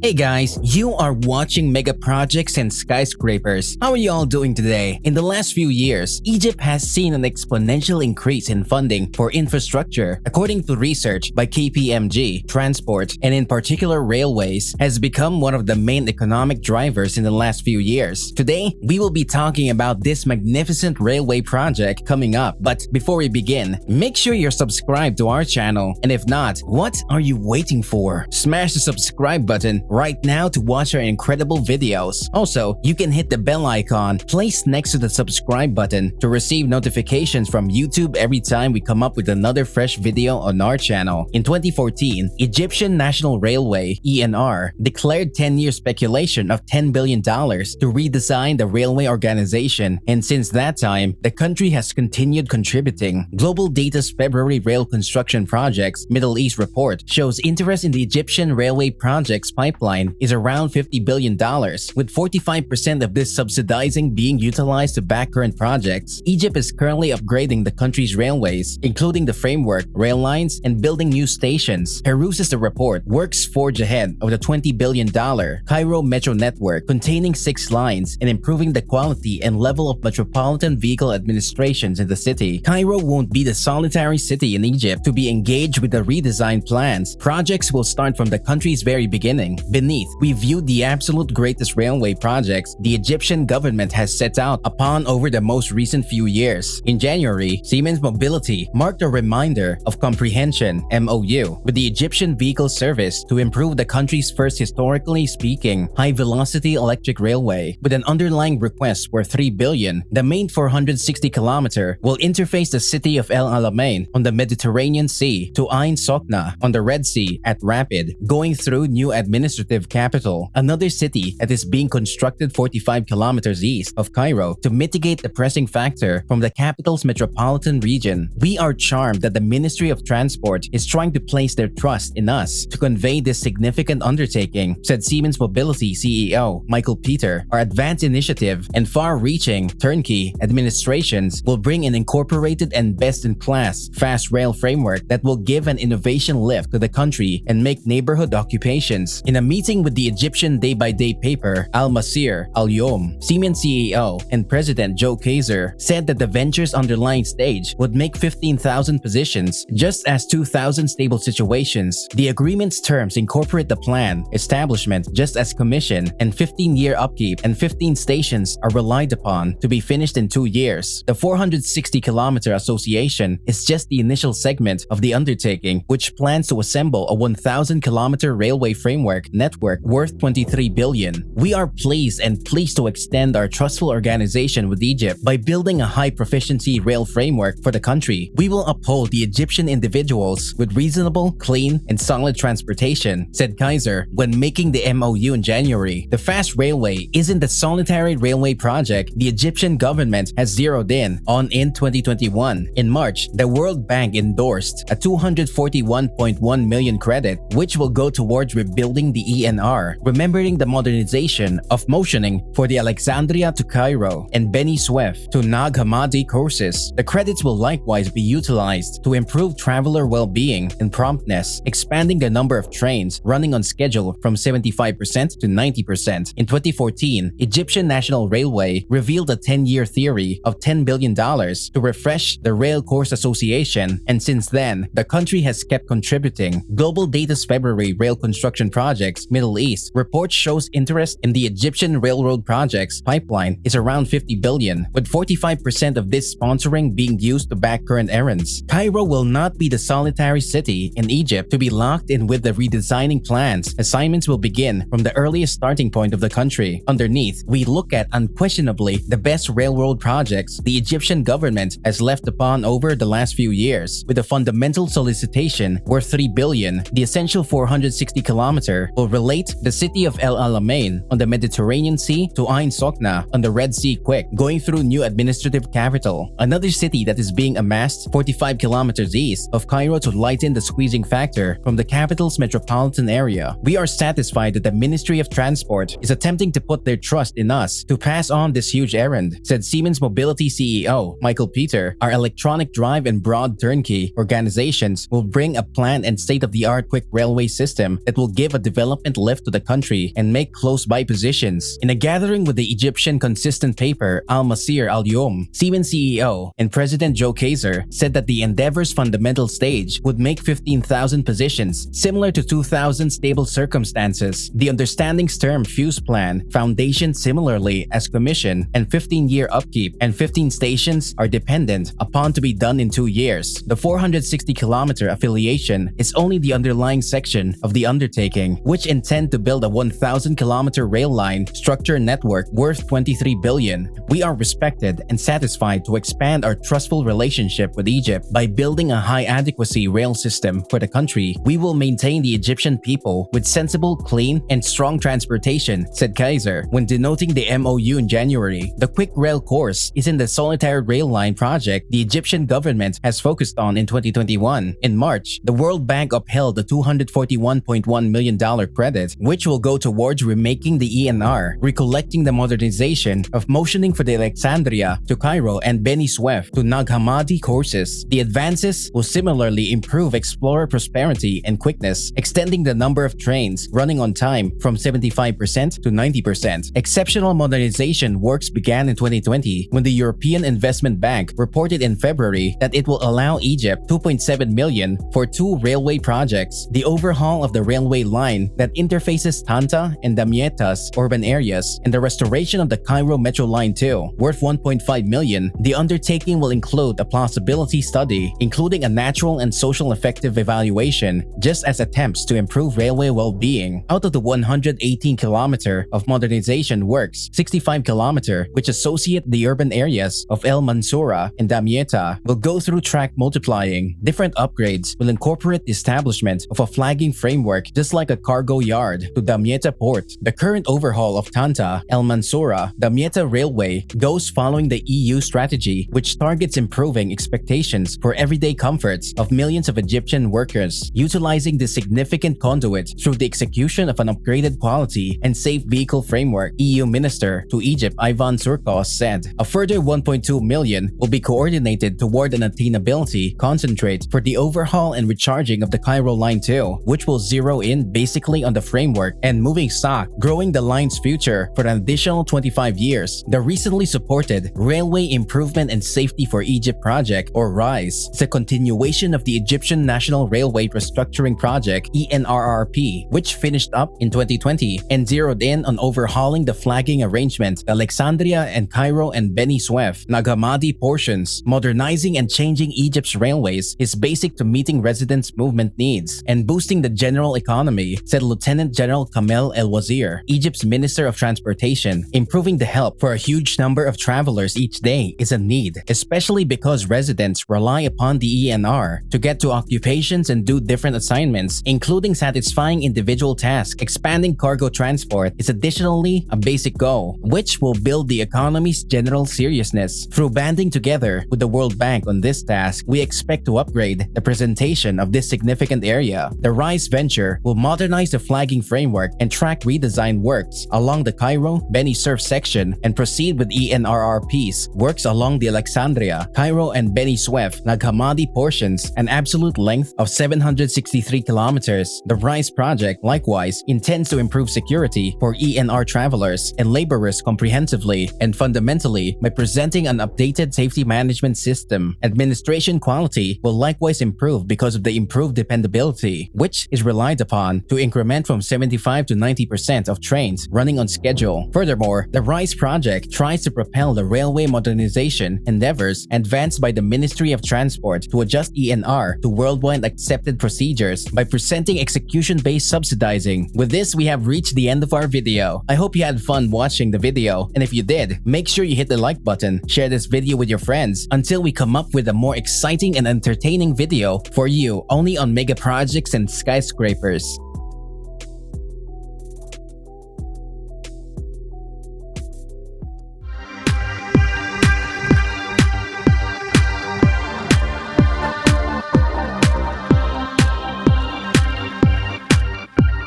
Hey guys, you are watching Mega Projects and Skyscrapers. How are you all doing today? In the last few years, Egypt has seen an exponential increase in funding for infrastructure. According to research by KPMG, transport, and in particular railways, has become one of the main economic drivers in the last few years. Today, we will be talking about this magnificent railway project coming up. But before we begin, make sure you're subscribed to our channel. And if not, what are you waiting for? Smash the subscribe button right now to watch our incredible videos. Also, you can hit the bell icon placed next to the subscribe button to receive notifications from YouTube every time we come up with another fresh video on our channel. In 2014, Egyptian National Railway (ENR) declared 10-year speculation of $10 billion to redesign the railway organization, and since that time, the country has continued contributing. Global Data's February Rail Construction Projects Middle East report shows interest in the Egyptian railway projects pipeline is around $50 billion, with 45% of this subsidizing being utilized to back current projects. Egypt is currently upgrading the country's railways, including the framework, rail lines, and building new stations. Peruses the report, works forge ahead of the $20 billion Cairo Metro network, containing 6 lines and improving the quality and level of metropolitan vehicle administrations in the city. Cairo won't be the solitary city in Egypt to be engaged with the redesigned plans. Projects will start from the country's very beginning. Beneath, we view the absolute greatest railway projects the Egyptian government has set out upon over the most recent few years. In January, Siemens Mobility marked a reminder of comprehension (MOU) with the Egyptian Vehicle Service to improve the country's first historically speaking high-velocity electric railway. With an underlying request worth $3 billion, the main 460-kilometer will interface the city of El Alamein on the Mediterranean Sea to Ain Sokna on the Red Sea at Rapid, going through new administrative capital, another city that is being constructed 45 kilometers east of Cairo to mitigate the pressing factor from the capital's metropolitan region. We are charmed that the Ministry of Transport is trying to place their trust in us to convey this significant undertaking, said Siemens Mobility CEO Michael Peter. Our advanced initiative and far-reaching turnkey administrations will bring an incorporated and best-in-class fast rail framework that will give an innovation lift to the country and make neighborhood occupations. In a meeting with the Egyptian day-by-day paper Al Masir Al Yom, Siemens CEO and President Joe Kaiser said that the venture's underlying stage would make 15,000 positions, just as 2,000 stable situations. The agreement's terms incorporate the plan, establishment just as commission, and 15-year upkeep, and 15 stations are relied upon to be finished in 2 years. The 460-kilometer association is just the initial segment of the undertaking, which plans to assemble a 1,000-kilometer railway framework network worth $23 billion. We are pleased to extend our trustful organization with Egypt by building a high-proficiency rail framework for the country. We will uphold the Egyptian individuals with reasonable, clean, and solid transportation, said Kaiser when making the MOU in January. The fast railway isn't the solitary railway project the Egyptian government has zeroed in on in 2021. In March, the World Bank endorsed a $241.1 million credit, which will go towards rebuilding the ENR, remembering the modernization of motioning for the Alexandria to Cairo and Beni Suef to Nag Hammadi courses. The credits will likewise be utilized to improve traveler well-being and promptness, expanding the number of trains running on schedule from 75% to 90%. In 2014, Egyptian National Railway revealed a 10-year theory of $10 billion to refresh the Rail Course Association, and since then, the country has kept contributing. Global Data's February Rail Construction Projects Middle East report shows interest in the Egyptian railroad projects pipeline is around $50 billion, with 45% of this sponsoring being used to back current errands. Cairo will not be the solitary city in Egypt to be locked in with the redesigning plans. Assignments will begin from the earliest starting point of the country. Underneath, we look at unquestionably the best railroad projects the Egyptian government has left upon over the last few years. With a fundamental solicitation worth $3 billion, the essential 460-kilometer will relate the city of El Alamein on the Mediterranean Sea to Ain Sokna on the Red Sea quick, going through new administrative capital. Another city that is being amassed 45 kilometers east of Cairo to lighten the squeezing factor from the capital's metropolitan area. We are satisfied that the Ministry of Transport is attempting to put their trust in us to pass on this huge errand, said Siemens Mobility CEO Michael Peter. Our electronic drive and broad turnkey organizations will bring a planned and state-of-the-art quick railway system that will give a developed development lift to the country and make close-by positions. In a gathering with the Egyptian consistent paper Al Masir Al Yom, Siemens CEO and President Joe Kaiser said that the endeavor's fundamental stage would make 15,000 positions, similar to 2,000 stable circumstances. The understanding's term fuse plan, foundation similarly as commission, and 15-year upkeep and 15 stations are dependent upon to be done in 2 years. The 460-kilometer affiliation is only the underlying section of the undertaking, which intend to build a 1,000-kilometer rail line structure network worth $23 billion. We are respected and satisfied to expand our trustful relationship with Egypt by building a high-adequacy rail system for the country. We will maintain the Egyptian people with sensible, clean, and strong transportation, said Kaiser when denoting the MOU in January. The Quick Rail course is in the solitary rail line project the Egyptian government has focused on in 2021. In March, the World Bank upheld the $241.1 million credit, which will go towards remaking the ENR, recollecting the modernization of motioning for the Alexandria to Cairo and Beni Suef to Nag Hammadi courses. The advances will similarly improve explorer prosperity and quickness, extending the number of trains running on time from 75% to 90%. Exceptional modernization works began in 2020 when the European Investment Bank reported in February that it will allow Egypt $2.7 million for 2 railway projects: the overhaul of the railway line that interfaces Tanta and Damieta's urban areas and the restoration of the Cairo Metro Line 2, worth $1.5 million. The undertaking will include a plausibility study, including a natural and social effective evaluation, just as attempts to improve railway well-being. Out of the 118-kilometer of modernization works, 65-kilometer, which associate the urban areas of El Mansoura and Damietta, will go through track multiplying. Different upgrades will incorporate the establishment of a flagging framework just like a cargo yard to Damietta Port. The current overhaul of Tanta, El Mansoura, Damietta Railway goes following the EU strategy, which targets improving expectations for everyday comforts of millions of Egyptian workers, utilizing the significant conduit through the execution of an upgraded quality and safe vehicle framework, EU Minister to Egypt Ivan Surkos said. A further $1.2 million will be coordinated toward an attainability concentrate for the overhaul and recharging of the Cairo Line 2, which will zero in basically on the framework and moving stock, growing the line's future for an additional 25 years. The recently supported Railway Improvement and Safety for Egypt Project, or RISE, is a continuation of the Egyptian National Railway Restructuring Project, ENRRP, which finished up in 2020 and zeroed in on overhauling the flagging arrangement, Alexandria and Cairo and Beni Suef, Nag Hammadi portions. Modernizing and changing Egypt's railways is basic to meeting residents' movement needs and boosting the general economy, said Lieutenant General Kamel El Wazir, Egypt's Minister of Transportation. Improving the help for a huge number of travelers each day is a need, especially because residents rely upon the ENR to get to occupations and do different assignments, including satisfying individual tasks. Expanding cargo transport is additionally a basic goal, which will build the economy's general seriousness. Through banding together with the World Bank on this task, we expect to upgrade the presentation of this significant area. The RISE venture will modernize the flagging framework and track redesign works along the Cairo Beni Suef section and proceed with ENRRP's works along the Alexandria, Cairo and Beni Suef, Nag Hammadi portions, an absolute length of 763 kilometers. The RISE project likewise intends to improve security for ENR travelers and laborers comprehensively and fundamentally by presenting an updated safety management system. Administration quality will likewise improve because of the improved dependability, which is relied upon to increment from 75 to 90% of trains running on schedule. Furthermore, the RISE project tries to propel the railway modernization endeavors advanced by the Ministry of Transport to adjust ENR to worldwide accepted procedures by presenting execution-based subsidizing. With this, we have reached the end of our video. I hope you had fun watching the video, and if you did, make sure you hit the like button, share this video with your friends until we come up with a more exciting and entertaining video for you only on Mega Projects and Skyscrapers.